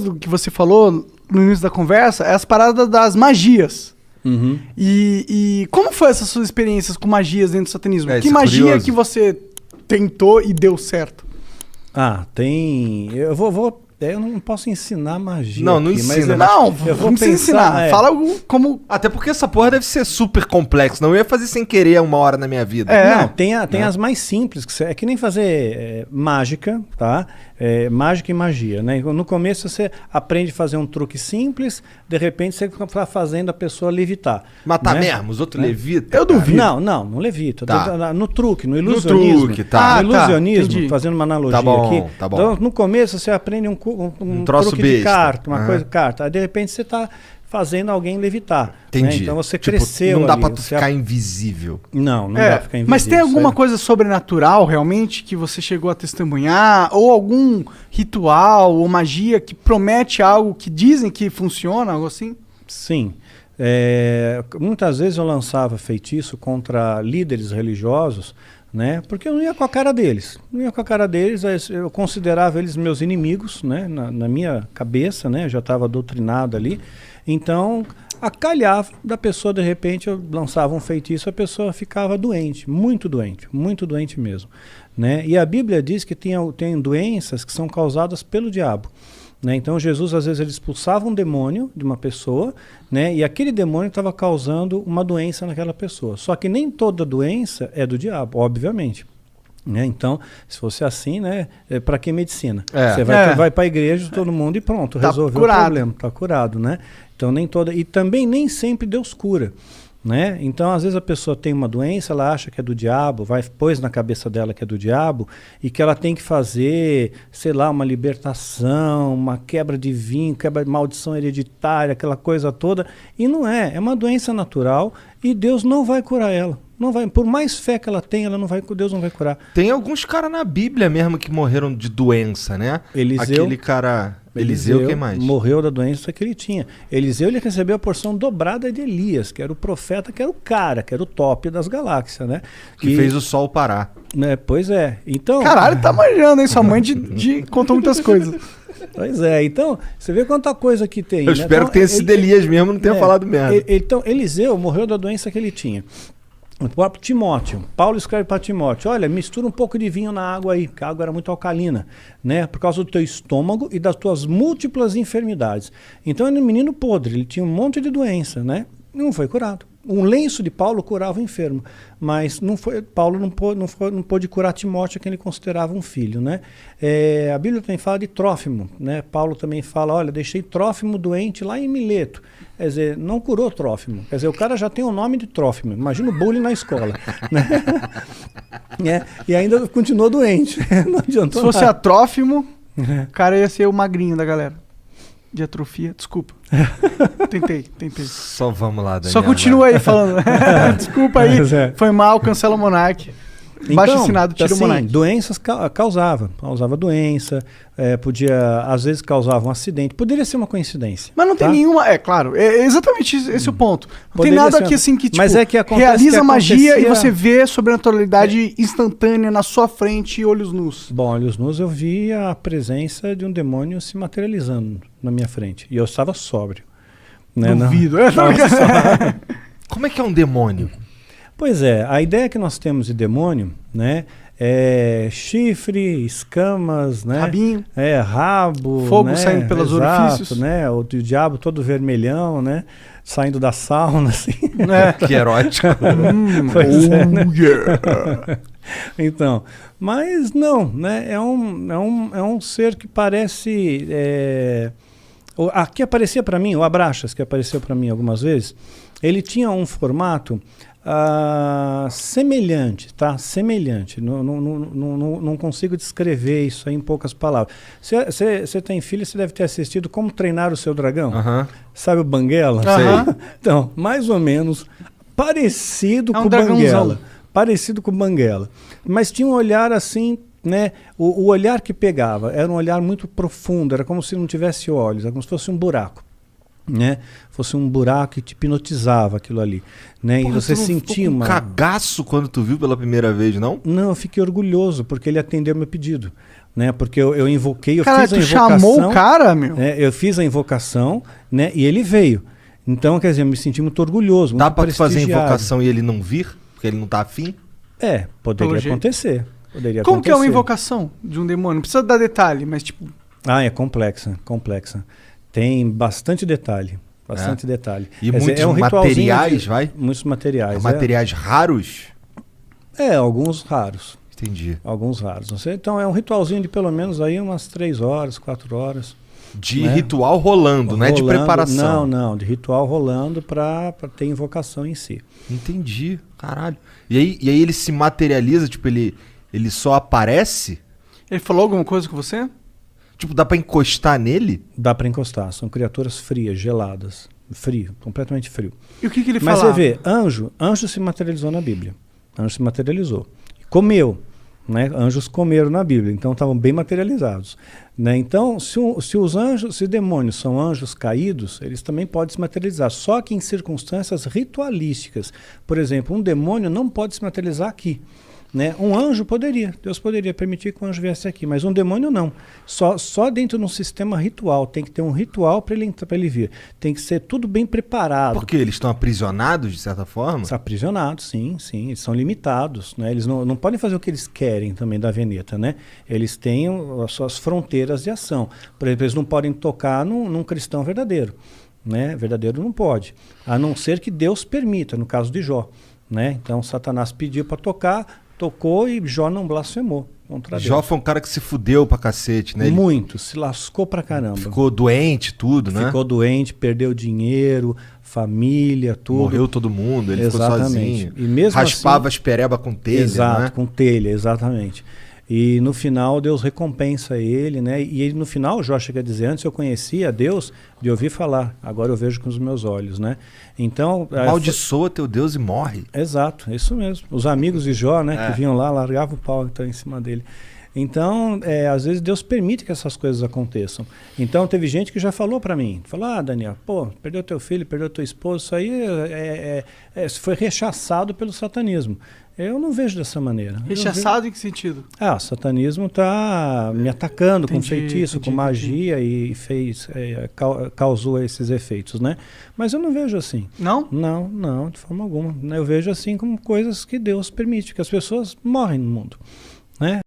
outro que você falou no início da conversa é as paradas das magias. Uhum. E como foi essas suas experiências com magias dentro do satanismo? Que isso é magia curioso. que você tentou e deu certo? Tem... Eu não posso ensinar magia Não, não aqui, ensina. mas Não, eu vou não precisa ensinar. Fala como... Até porque essa porra deve ser super complexa. Não ia fazer sem querer uma hora na minha vida. Não, tem as mais simples, é que nem fazer mágica, tá? Mágica e magia, né? No começo você aprende a fazer um truque simples, de repente você está fazendo a pessoa levitar. Matar né? mesmo, os outros levitam. Eu duvido. Não levita. Tá. No truque, no ilusionismo. truque, tá. No ilusionismo, entendi. fazendo uma analogia Tá bom, aqui. tá bom. Então, no começo você aprende um troço truque de besta. carta, uma Aham. coisa de carta. Aí de repente você está fazendo alguém levitar. Entendi. Né? Então você Tipo, cresceu não dá ali, pra tu você ficar invisível. Não dá pra ficar invisível. Mas tem alguma isso aí- coisa sobrenatural realmente que você chegou a testemunhar? Ou algum ritual ou magia que promete algo que dizem que funciona, algo assim? Sim. Muitas vezes eu lançava feitiço contra líderes religiosos, né? Porque eu não ia com a cara deles. Eu considerava eles meus inimigos, né? Na minha cabeça, né? Eu já estava doutrinado ali. Então, acalhava da pessoa, de repente, eu lançava um feitiço, a pessoa ficava doente muito doente mesmo, né? E a Bíblia diz que tem doenças que são causadas pelo diabo. Né? Então Jesus às vezes ele expulsava um demônio de uma pessoa, né? E aquele demônio estava causando uma doença naquela pessoa. Só que nem toda doença é do diabo, obviamente. Né? Então, se fosse assim, né? Para que medicina? Você vai para a igreja, todo mundo e pronto, Tá resolveu curado. o problema, está curado, né? Então nem toda, e também nem sempre Deus cura. Né? Então, às vezes a pessoa tem uma doença, ela acha que é do diabo, pôs na cabeça dela que é do diabo e que ela tem que fazer, sei lá, uma libertação, uma quebra de vinho, quebra de maldição hereditária, aquela coisa toda. E não é uma doença natural e Deus não vai curar ela. Não vai, por mais fé que ela tenha, Deus não vai curar. Tem alguns caras na Bíblia mesmo que morreram de doença, né? Eliseu. Aquele cara... Eliseu, quem mais? Morreu da doença que ele tinha. Eliseu ele recebeu a porção dobrada de Elias, que era o profeta, que era o cara, que era o top das galáxias, né? Que fez o sol parar. Né, pois é. Então, Caralho, tá manjando, hein? Sua mãe contou muitas coisas. Pois é. Então, você vê quanta coisa que tem. Eu né? espero Então, que tenha sido Elias mesmo, não tenha falado merda. Então, Eliseu morreu da doença que ele tinha. O próprio Timóteo, Paulo escreve para Timóteo, olha, mistura um pouco de vinho na água aí, porque a água era muito alcalina, né? Por causa do teu estômago e das tuas múltiplas enfermidades. Então ele era um menino podre, ele tinha um monte de doença, né? Não foi curado. Um lenço de Paulo curava o enfermo, mas Paulo não pôde curar Timóteo, que ele considerava um filho, né? A Bíblia também fala de Trófimo, né? Paulo também fala, olha, deixei Trófimo doente lá em Mileto. Quer dizer, não curou Trófimo. Quer dizer, o cara já tem o nome de Trófimo. Imagina o bullying na escola. Né? E ainda continuou doente. Não adiantou Se fosse nada. Trófimo, o cara ia ser o magrinho da galera. De atrofia, desculpa. Tentei. Só vamos lá, Daniel. Só continua aí falando. Desculpa aí. Foi mal, cancela o Monark. Baixo assinado, tira o Monark. Doenças causava doença, podia, às vezes causava um acidente, poderia ser uma coincidência. Mas não tem nenhuma, claro, é exatamente esse o ponto. Não Poderia tem nada ser aqui assim que, tipo, mas é que acontece realiza que magia acontecia- e você vê sobrenaturalidade instantânea na sua frente e olhos nus. Bom, olhos nus eu vi a presença de um demônio se materializando na minha frente, e eu estava sóbrio. Né? Duvido. Como é que é um demônio? Pois é, a ideia que nós temos de demônio, né, é chifre, escamas, né, Rabinho. rabo, Fogo né, saindo pelos orifícios. né, o diabo todo vermelhão, né, saindo da sauna, assim. Que erótico. Pois é, né? Então, mas não, né, é um ser que parece, que aparecia para mim, o Abraxas, que apareceu para mim algumas vezes, ele tinha um formato semelhante, tá? Semelhante. Não consigo descrever isso aí em poucas palavras. Você tem filho, você deve ter assistido Como Treinar o Seu Dragão. Sabe o Banguela? Sei. Então, mais ou menos parecido com o dragãozão. Banguela. Parecido com o Banguela. Mas tinha um olhar assim, né? O olhar que pegava era um olhar muito profundo, era como se não tivesse olhos, era como se fosse um buraco. Né? Fosse um buraco que te hipnotizava aquilo ali, né? Porra, e você tu não sentia ficou com uma cagaço quando tu viu pela primeira vez, não? Não, eu fiquei orgulhoso porque ele atendeu meu pedido, né? Porque eu invoquei, Cara, fiz a tu invocação. chamou o cara, meu? Né? Eu fiz a invocação, né? E ele veio. Então, quer dizer, eu me senti muito orgulhoso, Dá muito pra tu fazer a prestigiado. invocação e ele não vir? Porque ele não tá afim? Poderia Pelo jeito. acontecer. Como que é uma invocação de um demônio? Não precisa dar detalhe, mas tipo... É complexa. Tem bastante detalhe. Bastante detalhe. E Quer muitos dizer, ritualzinho materiais, vai? Muitos materiais. Materiais raros? Alguns raros. Entendi. Alguns raros. Não sei. Então é um ritualzinho de pelo menos aí umas 3 horas, 4 horas. De ritual rolando, não é de preparação. Não, de ritual rolando para ter invocação em si. Entendi, caralho. E aí ele se materializa, tipo, ele só aparece? Ele falou alguma coisa com você? Tipo, dá pra encostar nele? Dá para encostar. São criaturas frias, geladas. Frio, completamente frio. E o que ele Mas falava? você vê, anjo se materializou na Bíblia. Anjo se materializou. Comeu. Né? Anjos comeram na Bíblia, então estavam bem materializados. Né? Então, se demônios são anjos caídos, eles também podem se materializar, só que em circunstâncias ritualísticas. Por exemplo, um demônio não pode se materializar aqui. Né? Um anjo poderia, Deus poderia permitir que um anjo viesse aqui, mas um demônio não. Só dentro de um sistema ritual, tem que ter um ritual para ele vir. Tem que ser tudo bem preparado. Porque eles estão aprisionados, de certa forma? Estão aprisionados, sim, eles são limitados. Né? Eles não podem fazer o que eles querem também da Veneta. Né? Eles têm as suas fronteiras de ação. Por exemplo, eles não podem tocar num cristão verdadeiro. Né? Verdadeiro não pode, a não ser que Deus permita, no caso de Jó. Né? Então, Satanás pediu para tocar, tocou e Jó não blasfemou contra Deus. Jó foi um cara que se fudeu pra cacete, né? Muito, se lascou pra caramba. Ficou doente, tudo, né? Ficou doente, perdeu dinheiro, família, tudo. Morreu todo mundo, ele ficou sozinho. E mesmo raspava assim, as pereba com telha, exato, né? com telha, exatamente. E no final Deus recompensa ele, né? E ele, no final, Jó chega a dizer, antes eu conhecia Deus de ouvir falar, agora eu vejo com os meus olhos, né? Então... Amaldiçoa teu Deus e morre. Exato, isso mesmo. Os amigos de Jó, né, que vinham lá, largavam o pau que tá em cima dele. Então, às vezes Deus permite que essas coisas aconteçam. Então, teve gente que já falou para mim, falou, Daniel, perdeu teu filho, perdeu tua esposa, isso aí foi rechaçado pelo satanismo. Eu não vejo dessa maneira. Rechaçado em que sentido? O satanismo está me atacando com feitiço, com magia e causou esses efeitos, né? Mas eu não vejo assim. Não? Não, de forma alguma. Eu vejo assim como coisas que Deus permite, que as pessoas morrem no mundo, né?